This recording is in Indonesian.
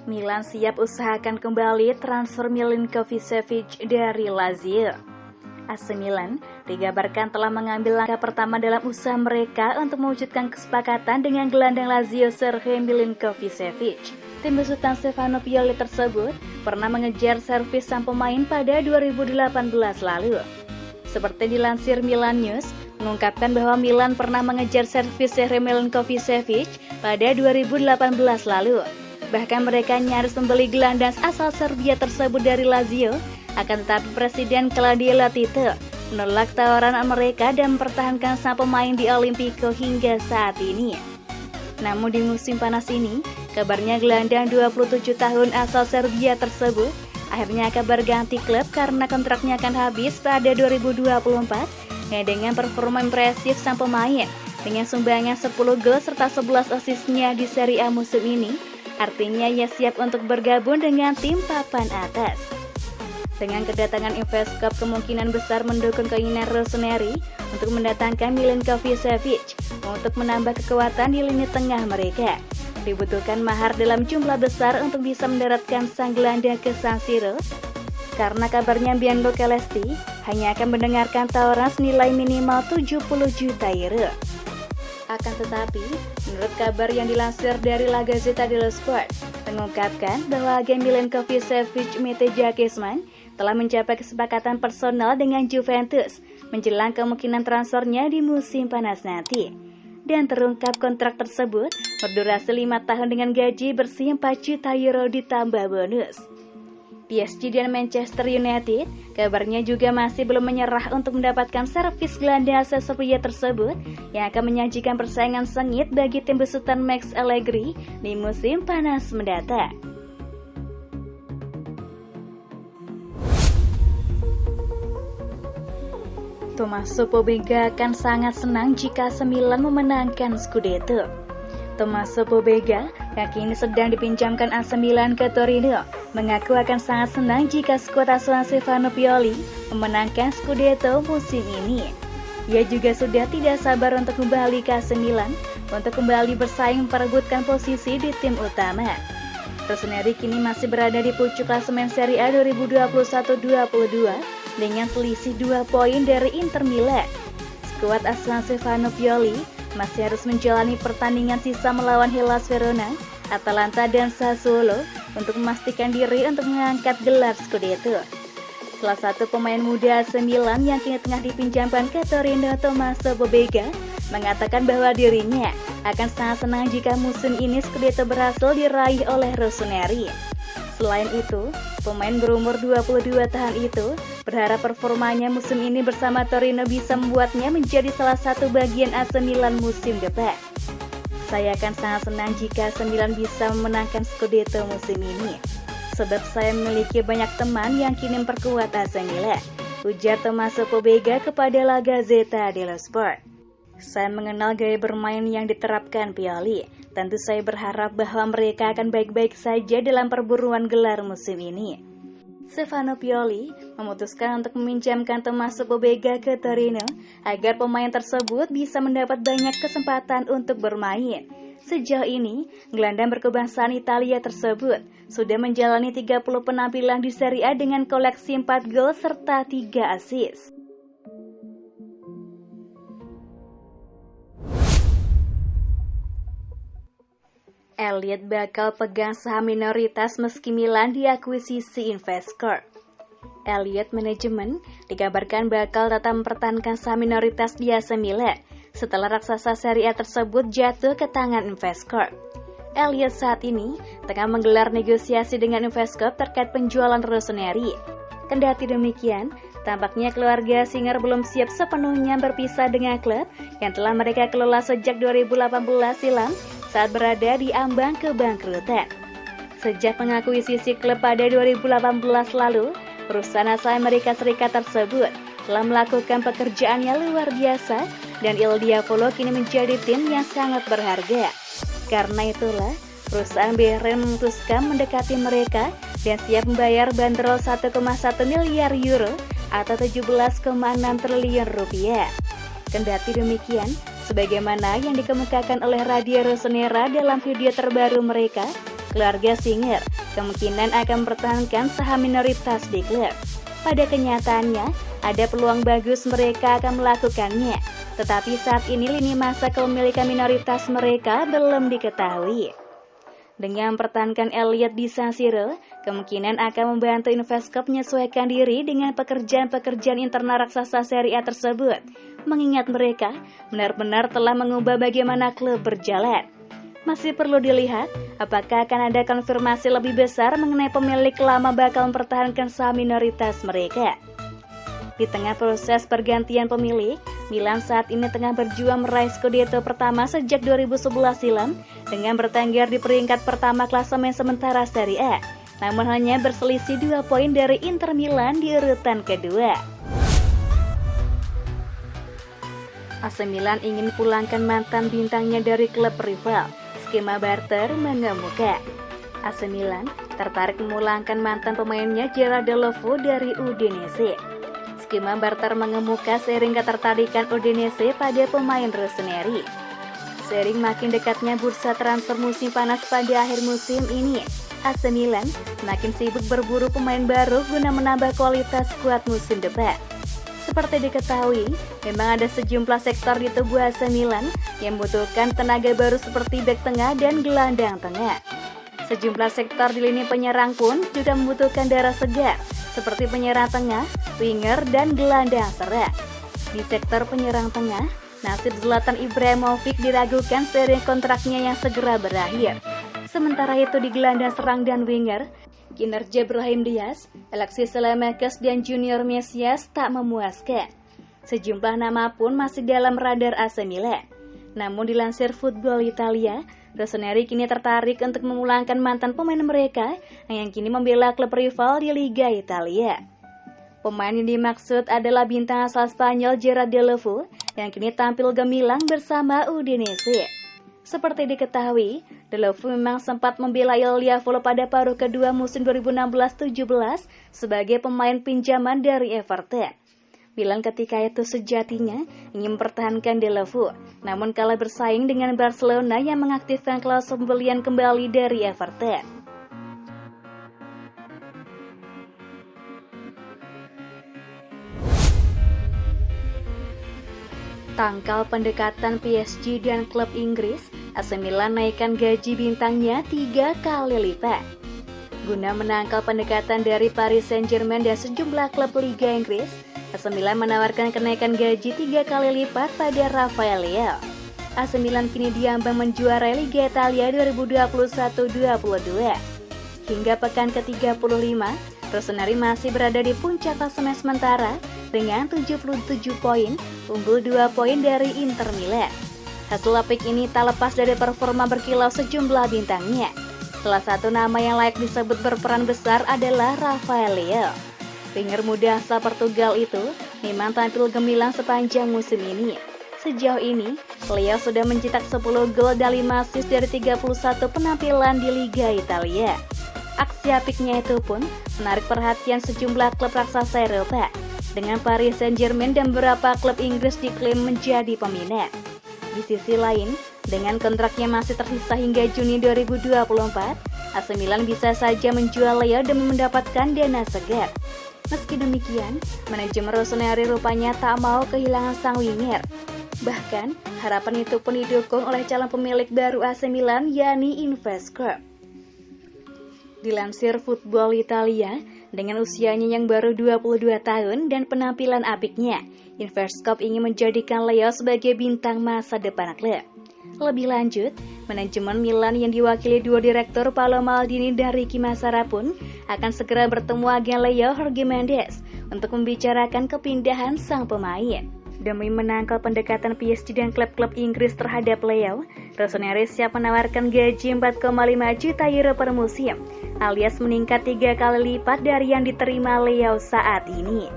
Milan siap usahakan kembali transfer Milinkovic-Savic dari Lazio. AC Milan dikabarkan telah mengambil langkah pertama dalam usaha mereka untuk mewujudkan kesepakatan dengan gelandang Lazio Sergej Milinkovic-Savic. Tim besutan Stefano Pioli tersebut pernah mengejar servis sang pemain pada 2018 lalu. Seperti dilansir Milan News, mengungkapkan bahwa Milan pernah mengejar servis Sergej Milinkovic-Savic pada 2018 lalu. Bahkan mereka nyaris membeli gelandang asal Serbia tersebut dari Lazio, akan tetapi Presiden Claudio Lotito menolak tawaran mereka dan mempertahankan sang pemain di Olimpico hingga saat ini. Namun di musim panas ini, kabarnya gelandang 27 tahun asal Serbia tersebut akhirnya akan berganti klub karena kontraknya akan habis pada 2024 dengan performa impresif sang pemain dengan sumbangan 10 gol serta 11 asisnya di Serie A musim ini. Artinya ia siap untuk bergabung dengan tim papan atas. Dengan kedatangan Investkop kemungkinan besar mendukung keinginan Rossoneri untuk mendatangkan Milinkovic-Savic untuk menambah kekuatan di lini tengah mereka. Dibutuhkan mahar dalam jumlah besar untuk bisa mendaratkan sang gelandang ke San Siro, karena kabarnya Gianluca Celesti hanya akan mendengarkan tawaran senilai minimal 70 juta euro. Akan tetapi, menurut kabar yang dilansir dari La Gazzetta dello Sport, mengungkapkan bahwa agen Milinkovic-Savic Mete Jakisman telah mencapai kesepakatan personal dengan Juventus menjelang kemungkinan transfernya di musim panas nanti. Dan terungkap kontrak tersebut berdurasi 5 tahun dengan gaji bersih 4 juta euro ditambah bonus. PSG dan Manchester United kabarnya juga masih belum menyerah untuk mendapatkan servis gelandang asal Serbia tersebut yang akan menyajikan persaingan sengit bagi tim besutan Max Allegri di musim panas mendatang. Tommaso Pobega akan sangat senang jika AC Milan memenangkan Scudetto. Tommaso Pobega yang kini sedang dipinjamkan AC Milan ke Torino mengaku akan sangat senang jika skuad asuhan Stefano Pioli memenangkan Scudetto musim ini. Ia juga sudah tidak sabar untuk kembali ke AC Milan untuk kembali bersaing memperebutkan posisi di tim utama. Rossoneri kini masih berada di pucuk klasemen Serie A 2021-22 dengan selisih 2 poin dari Inter Milan. Skuad asuhan Stefano Pioli masih harus menjalani pertandingan sisa melawan Hellas Verona, Atalanta dan Sassuolo untuk memastikan diri untuk mengangkat gelar Scudetto. Salah satu pemain muda AC Milan yang kini tengah dipinjamkan ke Torino, Tommaso Pobega, mengatakan bahwa dirinya akan sangat senang jika musim ini Scudetto berhasil diraih oleh Rossoneri. Selain itu, pemain berumur 22 tahun itu berharap performanya musim ini bersama Torino bisa membuatnya menjadi salah satu bagian AC Milan musim depan. Saya akan sangat senang jika AC Milan bisa memenangkan Scudetto musim ini, sebab saya memiliki banyak teman yang kini memperkuat AC Milan, ujar Tommaso Pobega kepada La Gazzetta dello Sport. Saya mengenal gaya bermain yang diterapkan Pioli. Tentu saya berharap bahwa mereka akan baik-baik saja dalam perburuan gelar musim ini. Stefano Pioli memutuskan untuk meminjamkan Tommaso Pobega ke Torino agar pemain tersebut bisa mendapat banyak kesempatan untuk bermain. Sejauh ini, gelandang berkebangsaan Italia tersebut sudah menjalani 30 penampilan di Serie A dengan koleksi 4 gol serta 3 assist. Elliot bakal pegang saham minoritas meski Milan diakuisisi Investkop. Elliot Manajemen dikabarkan bakal tetap mempertahankan saham minoritas di AC Milan setelah raksasa Serie A tersebut jatuh ke tangan Investkop. Elliot saat ini tengah menggelar negosiasi dengan Investkop terkait penjualan Rossoneri. Kendati demikian, tampaknya keluarga Singer belum siap sepenuhnya berpisah dengan klub yang telah mereka kelola sejak 2018 silam saat berada di ambang kebangkrutan. Sejak mengakuisisi klub pada 2018 lalu, perusahaan asal Amerika Serikat tersebut telah melakukan pekerjaannya luar biasa dan Il Diavolo kini menjadi tim yang sangat berharga. Karena itulah, perusahaan BRM memutuskan mendekati mereka dan siap membayar bandrol 1,1 miliar euro atau 17,6 triliun rupiah. Kendati demikian, sebagaimana yang dikemukakan oleh Radio Rossonera dalam video terbaru mereka, keluarga Singer kemungkinan akan mempertahankan saham minoritas di klub. Pada kenyataannya, ada peluang bagus mereka akan melakukannya, tetapi saat ini lini masa kepemilikan minoritas mereka belum diketahui. Dengan mempertahankan Elliott di San Siro, kemungkinan akan membantu Investcorp menyesuaikan diri dengan pekerjaan-pekerjaan internal raksasa Serie A tersebut, mengingat mereka benar-benar telah mengubah bagaimana klub berjalan. Masih perlu dilihat, apakah akan ada konfirmasi lebih besar mengenai pemilik lama bakal mempertahankan saham minoritas mereka. Di tengah proses pergantian pemilik, Milan saat ini tengah berjuang meraih Scudetto pertama sejak 2011 silam dengan bertengger di peringkat pertama klasemen sementara Serie A, namun hanya berselisih 2 poin dari Inter Milan di urutan kedua. AC Milan ingin pulangkan mantan bintangnya dari klub rival. Skema barter mengemuka. AC Milan tertarik memulangkan mantan pemainnya Gerard Deulofeu dari Udinese. Skema barter mengemuka seiring ketertarikan Udinese pada pemain Rossoneri. Seiring makin dekatnya bursa transfer musim panas pada akhir musim ini, AC Milan makin sibuk berburu pemain baru guna menambah kualitas skuad musim depan. Seperti diketahui, memang ada sejumlah sektor di tubuh AC Milan yang membutuhkan tenaga baru seperti bek tengah dan gelandang tengah. Sejumlah sektor di lini penyerang pun juga membutuhkan darah segar, seperti penyerang tengah, winger, dan gelandang serang. Di sektor penyerang tengah, nasib Zlatan Ibrahimovic diragukan seiring kontraknya yang segera berakhir. Sementara itu di gelandang serang dan winger, kinerja Brahim Diaz, Alexis Saelemaekers, dan Junior Mesias tak memuaskan. Sejumlah nama pun masih dalam radar AC Milan. Namun dilansir Football Italia, Rossoneri kini tertarik untuk memulangkan mantan pemain mereka yang kini membela klub rival di Liga Italia. Pemain yang dimaksud adalah bintang asal Spanyol Gerard Deulofeu yang kini tampil gemilang bersama Udinese. Seperti diketahui, Deulofeu memang sempat membela Il Diavolo pada paruh kedua musim 2016-17 sebagai pemain pinjaman dari Everton. Milan ketika itu sejatinya ingin mempertahankan Deulofeu, namun kalah bersaing dengan Barcelona yang mengaktifkan klausul pembelian kembali dari Everton. Tangkal pendekatan PSG dan klub Inggris, AC Milan naikkan gaji bintangnya 3 kali lipat. Guna menangkal pendekatan dari Paris Saint-Germain dan sejumlah klub Liga Inggris, AC Milan menawarkan kenaikan gaji 3 kali lipat pada Rafael Leao. AC Milan kini diambang menjuarai Liga Italia 2021-22. Hingga pekan ke-35, Rossoneri masih berada di puncak klasemen sementara dengan 77 poin, unggul 2 poin dari Inter Milan. Hasil apik ini tak lepas dari performa berkilau sejumlah bintangnya. Salah satu nama yang layak disebut berperan besar adalah Rafael Leao. Winger muda asal Portugal itu memang tampil gemilang sepanjang musim ini. Sejauh ini, Leo sudah mencetak 10 gol dan 5 assist dari 31 penampilan di Liga Italia. Aksi apiknya itu pun menarik perhatian sejumlah klub raksasa Eropa, dengan Paris Saint-Germain dan beberapa klub Inggris diklaim menjadi peminat. Di sisi lain, dengan kontraknya masih tersisa hingga Juni 2024, AC Milan bisa saja menjual Leo demi mendapatkan dana segar. Meski demikian, manajemen Rossoneri rupanya tak mau kehilangan sang winger. Bahkan, harapan itu pun didukung oleh calon pemilik baru AC Milan, yakni Investcorp. Dilansir Football Italia, dengan usianya yang baru 22 tahun dan penampilan apiknya, Investcorp ingin menjadikan Leo sebagai bintang masa depan klub. Lebih lanjut, manajemen Milan yang diwakili dua direktur Paolo Maldini dan Ricky Massara pun akan segera bertemu agen Leo Jorge Mendes untuk membicarakan kepindahan sang pemain. Demi menangkal pendekatan PSG dan klub-klub Inggris terhadap Leo, Rossoneri siap menawarkan gaji 4,5 juta euro per musim, alias meningkat 3 kali lipat dari yang diterima Leo saat ini.